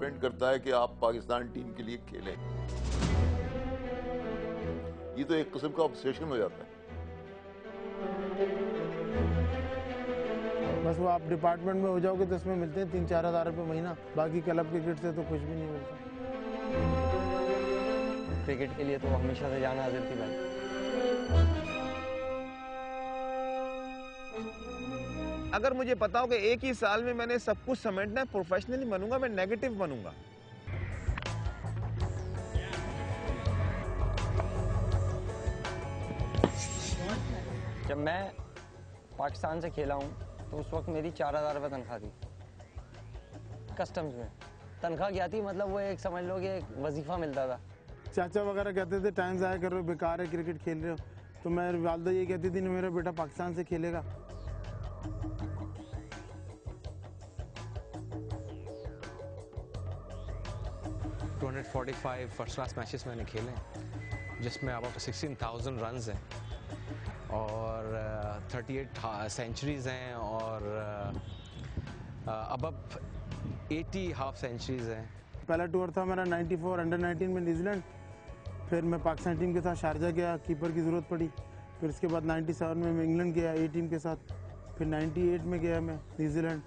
Depend करता है कि आप पाकिस्तान टीम के लिए खेलें। ये तो एक किस्म का ऑब्सेशन हो जाता है। बस वो आप डिपार्टमेंट में हो जाओगे तो उसमें मिलते हैं 3-4 हज़ार रुपये महीना, बाकी क्लब क्रिकेट से तो कुछ भी नहीं मिलता। क्रिकेट के लिए तो हमेशा से जान हाजिर थी भाई। अगर मुझे पता हो कि एक ही साल में मैंने सब कुछ समेटना है, प्रोफेशनली बनूंगा, मैं नेगेटिव बनूंगा। जब मैं पाकिस्तान से खेला हूँ तो उस वक्त मेरी 4,000 रुपये तनख्वाह थी कस्टम्स में। तनख्वाह क्या थी, मतलब वो एक समझ लो कि एक वजीफा मिलता था। चाचा वगैरह कहते थे टाइम ज़ाया कर रहे हो, बेकार है क्रिकेट खेल रहे हो, तो मैं वालदा ये कहती थी मेरा बेटा पाकिस्तान से खेलेगा। टू 45 फर्स्ट क्लास मैचेस मैंने खेले जिसमें अब 16,000 रन्स हैं और 38 सेंचुरीज हैं और अब 80 हाफ सेंचुरीज हैं। पहला टूर था मेरा 94 अंडर 19 में न्यूजीलैंड, फिर मैं पाकिस्तान टीम के साथ शारजा गया, कीपर की ज़रूरत पड़ी। फिर उसके बाद 97 में मैं इंग्लैंड गया ए टीम के साथ, फिर 98 में गया मैं न्यूजीलैंड,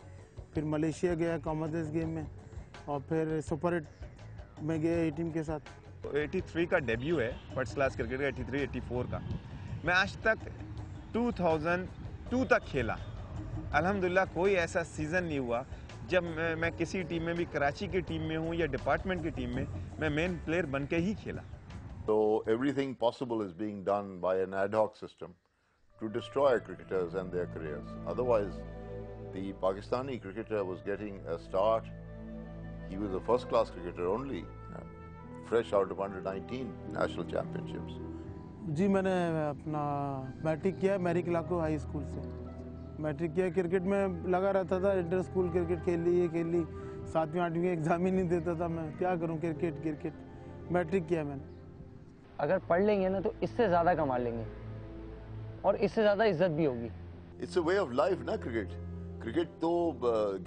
फिर मलेशिया गया कॉमनवेल्थ गेम में, और फिर सुपर 8 में गया ए टीम के साथ। 83 का डेब्यू है फर्स्ट क्लास क्रिकेट का, 83-84 का। मैं आज तक 2002 तक खेला। अल्हम्दुलिल्लाह कोई ऐसा सीज़न नहीं हुआ जब मैं किसी टीम में भी, कराची की टीम में हूँ या डिपार्टमेंट की टीम में, मैं मेन प्लेयर बन के ही खेला। So everything possible is being done by an ad hoc system to destroy cricketers and their careers. Otherwise, the Pakistani cricketer was getting a start. He was a first-class cricketer only, fresh out of under-19 national championships. जी मैंने अपना matric किया मैरिक इलाको high school से। Matric किया, cricket में लगा रहता था, इंटर स्कूल क्रिकेट खेल ली, ये खेल ली। 7वीं 8वीं एग्जाम ही नहीं देता था मैं, क्या करूं, क्रिकेट क्रिकेट। मैट्रिक किया मैंने। अगर पढ़ लेंगे ना तो इससे ज़्यादा कमा लेंगे और इससे ज़्यादा इज्जत भी होगी। It's a way of life ना क्रिकेट। क्रिकेट तो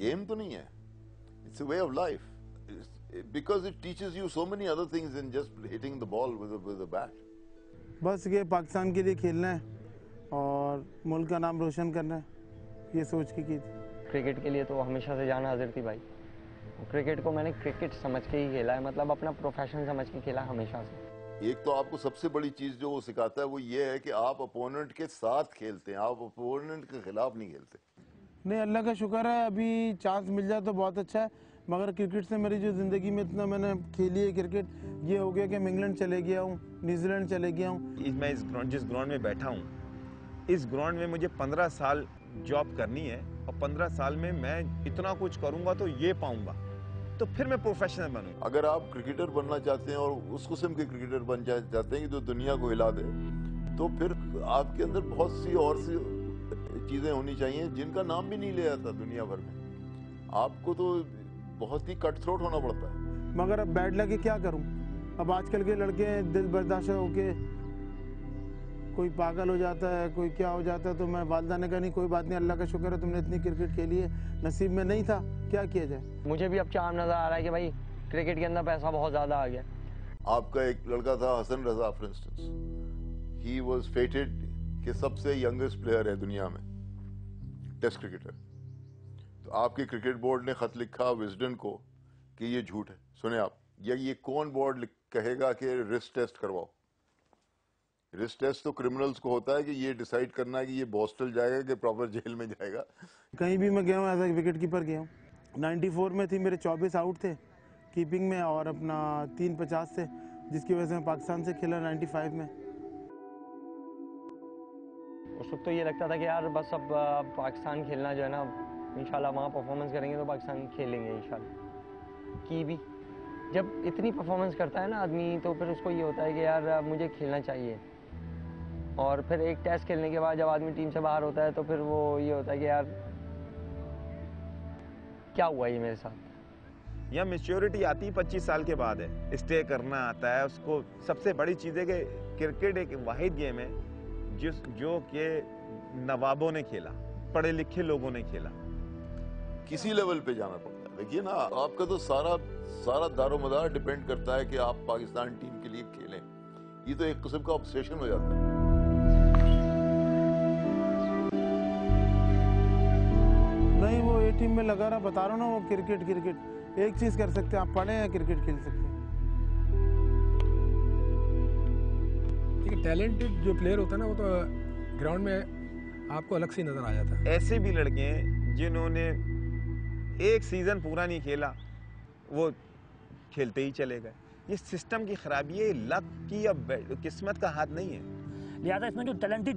गेम तो नहीं है, it's a way of life because it teaches you so many other things than just hitting the ball with a bat. बस ये पाकिस्तान के लिए खेलना है और मुल्क का नाम रोशन करना है, ये सोच के की थी। क्रिकेट के लिए तो हमेशा से जान हाजिर थी भाई। क्रिकेट को मैंने क्रिकेट समझ के ही खेला है, मतलब अपना प्रोफेशन समझ के खेला हमेशा से। एक तो आपको सबसे बड़ी चीज जो वो सिखाता है वो ये है कि आप अपोनेंट के साथ खेलते हैं, आप अपोनेंट के खिलाफ नहीं खेलते। नहीं, अल्लाह का शुक्र है, अभी चांस मिल जाए तो बहुत अच्छा है, मगर क्रिकेट से मेरी जो ज़िंदगी में इतना मैंने खेली है क्रिकेट, ये हो गया कि मैं इंग्लैंड चले गया हूँ, न्यूजीलैंड चले गया हूँ। मैं जिस ग्राउंड में बैठा हूँ, इस ग्राउंड में मुझे 15 साल जॉब करनी है और 15 साल में मैं इतना कुछ करूँगा तो ये पाऊँगा, तो फिर मैं प्रोफेशनल बनूंगा। अगर आप क्रिकेटर बनना चाहते हैं और उस किस्म के क्रिकेटर बन चाहते हैं कि जो दुनिया को हिला दे, तो फिर आपके अंदर बहुत सी और सी चीज़ें होनी चाहिए जिनका नाम भी नहीं ले आता दुनिया भर में। आपको तो बहुत ही कट थ्रोट होना पड़ता है। मगर अब बैड लगे क्या करूं, अब आजकल के लड़के दिल बर्दाश्त होके कोई पागल हो जाता है, कोई क्या हो जाता है, तो मैं वालदा ने कहा नहीं कोई बात नहीं, अल्लाह का शुक्र है तुमने इतनी क्रिकेट खेली है, नसीब में नहीं था, क्या किया जाए। मुझे भी अब चाम नज़र आ रहा है कि भाई क्रिकेट के अंदर पैसा बहुत ज़्यादा आ गया। आपका एक लड़का था Hasan Raza for instance, he was fated कि सबसे यंगेस्ट प्लेयर है दुनिया में, टेस्ट क्रिकेटर। तो आपके क्रिकेट बोर्ड ने खत लिखा विजडन को कि ये झूठ है। सुने आप, ये कौन बोर्ड कहेगा कि रिस्ट टेस्ट करवाओ? रिस्ट टेस्ट तो क्रिमिनल्स को होता है कि ये डिसाइड करना है कि ये बॉस्टल जाएगा कि प्रॉपर जेल में जाएगा। कहीं भी मैं गया हूँ एज ए विकेट कीपर गया हूँ। 94 में थी, मेरे 24 आउट थे कीपिंग में और अपना 350 थे, जिसकी वजह से मैं पाकिस्तान से खेला 95 में। उस वक्त तो ये लगता था कि यार बस अब पाकिस्तान खेलना जो है ना, इंशाल्लाह वहाँ परफॉर्मेंस करेंगे तो पाकिस्तान खेलेंगे इंशाल्लाह। की भी जब इतनी परफॉर्मेंस करता है ना आदमी, तो फिर उसको ये होता है कि यार मुझे खेलना चाहिए। और फिर एक टेस्ट खेलने के बाद जब आदमी टीम से बाहर होता है तो फिर वो ये होता है कि यार क्या हुआ ये मेरे साथ। या मैच्योरिटी आती 25 साल के बाद है, स्टे करना आता है उसको। सबसे बड़ी चीज़ है कि क्रिकेट एक वाहिद गेम है जो कि नवाबों ने खेला, पढ़े लिखे लोगों ने खेला। किसी लेवल पे जाना पड़ता है। देखिए ना, आपका तो सारा दारोमदार डिपेंड करता है कि आप पाकिस्तान टीम के लिए खेलें। ये तो एक किस्म का ऑब्सेशन हो जाता है। नहीं, वो ए टीम में लगा रहा, बता रहा हूँ ना, वो क्रिकेट एक चीज कर सकते हैं, आप पढ़े हैं, क्रिकेट खेल सकते हैं। टैलेंटेड जो प्लेयर होता है ना, वो तो ग्राउंड में आपको अलग से नजर आ जाता है। ऐसे भी लड़के हैं जिन्होंने एक सीजन पूरा नहीं खेला, वो खेलते ही चले गए। ये सिस्टम की खराबी है, लक की या किस्मत का हाथ नहीं है। लिहाजा इसमें जो टैलेंटेड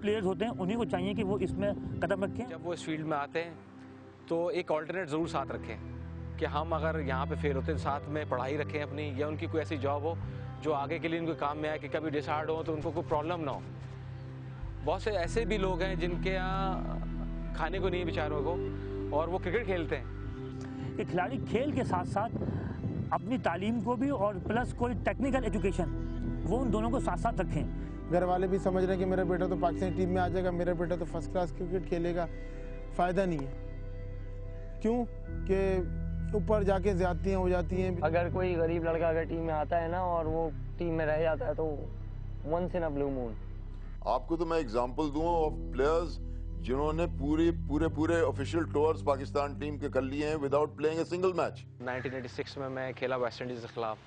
प्लेयर्स होते हैं उन्हीं को चाहिए कि वो इसमें कदम रखें। जब वो इस फील्ड में आते हैं तो एक ऑल्टरनेट ज़रूर साथ रखें कि हम अगर यहाँ पे फेल होते हैं साथ में पढ़ाई रखें अपनी, या उनकी कोई ऐसी जॉब हो जो आगे के लिए उनको काम में आए कि कभी डिसहार्ड हो तो उनको कोई प्रॉब्लम ना हो। बहुत से ऐसे भी लोग हैं जिनके यहाँ खाने को नहीं बेचारों को, और वो क्रिकेट खेलते हैं। कि खिलाड़ी खेल के साथ साथ अपनी तालीम को भी और प्लस कोई टेक्निकल एजुकेशन, वो उन दोनों को साथ साथ रखें। घर वाले भी समझ रहे हैं कि मेरा बेटा तो पाकिस्तानी टीम में आ जाएगा, मेरा बेटा तो फर्स्ट क्लास क्रिकेट खेलेगा, फ़ायदा नहीं है। क्यों कि ऊपर जाके ज्यादतियाँ हो जाती हैं। अगर कोई गरीब लड़का अगर टीम में आता है ना और वो टीम में रह जाता है तो once in a blue moon. आपको तो मैं एग्जांपल दूं ऑफ प्लेयर्स जिन्होंने पूरे ऑफिशियल टूर्स पाकिस्तान टीम के कर लिए हैं without playing a single match. 1986 में मैं खेला वेस्ट इंडीज़ के खिलाफ,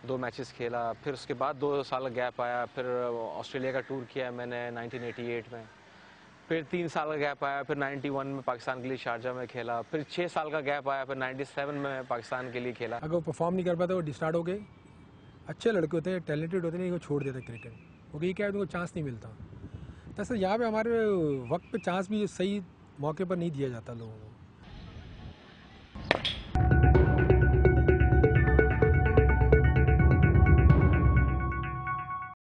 2 मैचेस खेला, फिर उसके बाद 2 साल गैप आया, फिर ऑस्ट्रेलिया का टूर किया मैंने 1988 में, फिर 3 साल का गैप आया, फिर 91 में पाकिस्तान के लिए शारजा में खेला, फिर 6 साल का गैप आया, फिर 97 में पाकिस्तान के लिए खेला। अगर वो परफॉर्म नहीं कर पाते, वो डिस्टार्ट हो गए। अच्छे लड़के होते हैं, टैलेंटेड होते हैं, वो छोड़ देते क्रिकेट, क्योंकि क्या है, उनको चांस नहीं मिलता। दरअसल यहाँ पे हमारे वक्त पे चांस भी सही मौके पर नहीं दिया जाता लोगों को।